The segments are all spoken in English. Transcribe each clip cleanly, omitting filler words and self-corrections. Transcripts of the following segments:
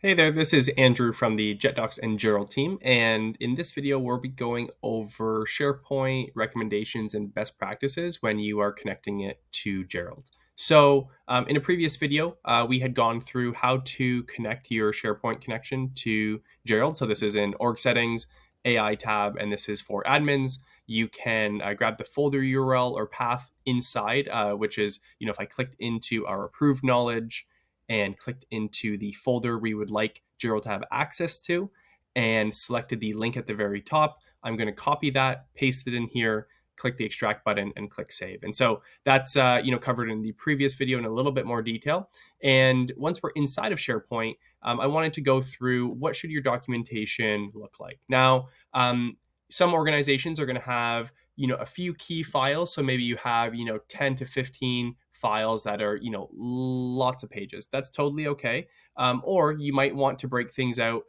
Hey there, this is Andrew from the Jetdocs and Gerald team, and in this video we'll be going over SharePoint recommendations and best practices when you are connecting it to Gerald. So in a previous video, we had gone through how to connect your SharePoint connection to Gerald. So this is in Org Settings, AI tab, and this is for admins. You can grab the folder URL or path inside, which is, if I clicked into our approved knowledge, and clicked into the folder we would like Gerald to have access to and selected the link at the very top. I'm going to copy that, paste it in here, click the extract button and click save. And so that's covered in the previous video in a little bit more detail. And once we're inside of SharePoint, I wanted to go through what should your documentation look like. Now, some organizations are going to have a few key files. So maybe you have 10 to 15 files that are lots of pages. That's totally okay. Or you might want to break things out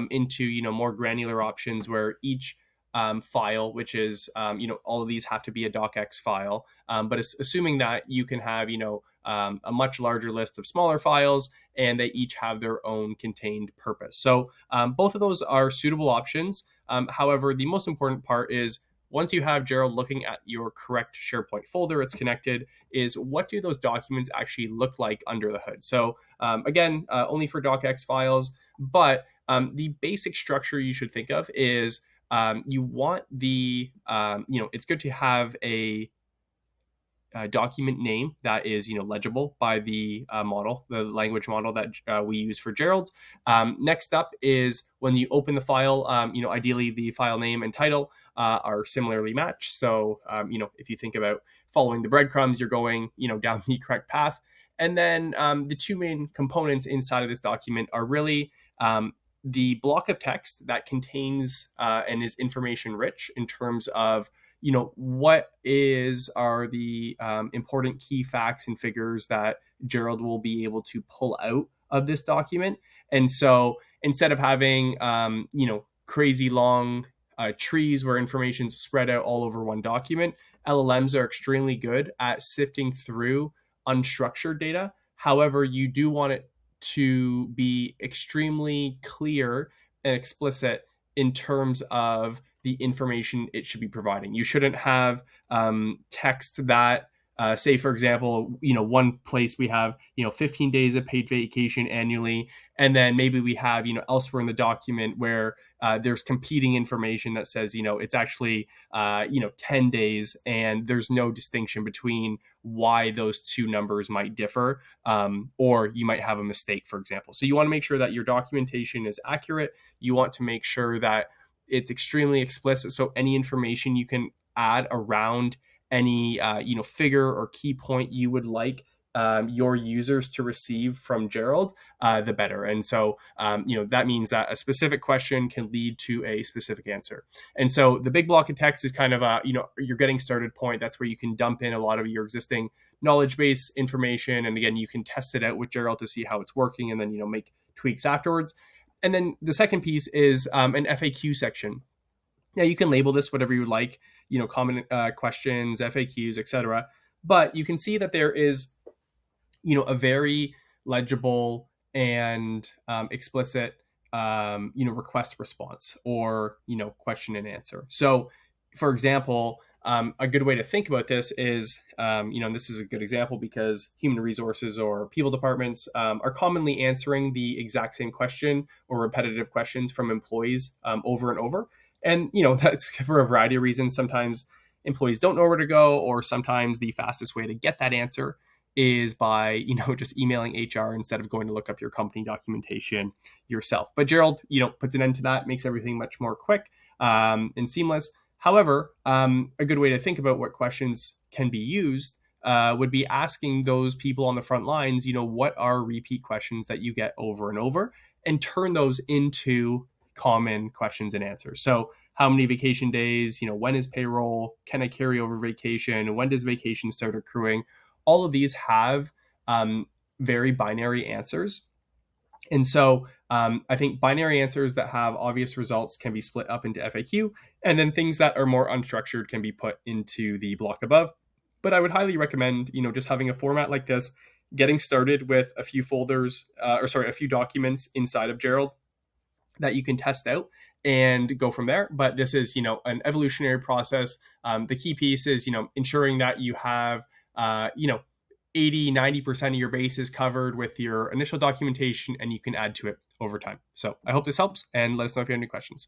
into more granular options where each file, which is all of these have to be a docx file, but assuming that you can have a much larger list of smaller files and they each have their own contained purpose. So both of those are suitable options. However, the most important part is once you have Gerald looking at your correct SharePoint folder it's connected, is what do those documents actually look like under the hood? So again, only for docx files, but the basic structure you should think of is you want it's good to have a document name that is legible by the the language model that we use for Gerald. Next up is when you open the file, ideally the file name and title are similarly matched. So if you think about following the breadcrumbs, you're going down the correct path. And then the two main components inside of this document are really the block of text that contains and is information rich in terms of what are the important key facts and figures that Gerald will be able to pull out of this document. And so instead of having crazy long trees where information's spread out all over one document, LLMs are extremely good at sifting through unstructured data. However, you do want it to be extremely clear and explicit in terms of the information it should be providing. You shouldn't have text that say, for example, one place we have 15 days of paid vacation annually, and then maybe we have elsewhere in the document where there's competing information that says it's actually 10 days, and there's no distinction between why those two numbers might differ, or you might have a mistake, for example. So you want to make sure that your documentation is accurate. You want to make sure that it's extremely explicit, so any information you can add around any figure or key point you would like your users to receive from Gerald, the better. And so that means that a specific question can lead to a specific answer. And so the big block of text is kind of your getting started point. That's where you can dump in a lot of your existing knowledge base information, and again, you can test it out with Gerald to see how it's working, and then make tweaks afterwards. And then the second piece is an FAQ section. Now you can label this whatever you would like, common questions, FAQs, etc. But you can see that there is, a very legible and explicit, request response or, question and answer. So, for example, a good way to think about this is, and this is a good example because human resources or people departments are commonly answering the exact same question or repetitive questions from employees over and over. And, that's for a variety of reasons. Sometimes employees don't know where to go, or sometimes the fastest way to get that answer is by, just emailing HR instead of going to look up your company documentation yourself. But Gerald, puts an end to that, makes everything much more quick and seamless. However, a good way to think about what questions can be used would be asking those people on the front lines, what are repeat questions that you get over and over, and turn those into common questions and answers. So how many vacation days, when is payroll, can I carry over vacation, when does vacation start accruing? All of these have very binary answers. And so I think binary answers that have obvious results can be split up into FAQ, and then things that are more unstructured can be put into the block above. But I would highly recommend, just having a format like this. getting started with a few folders, a few documents inside of Gerald that you can test out and go from there. But this is, an evolutionary process. The key piece is, ensuring that you have, 80-90% of your bases covered with your initial documentation, and you can add to it over time. So I hope this helps, and let us know if you have any questions.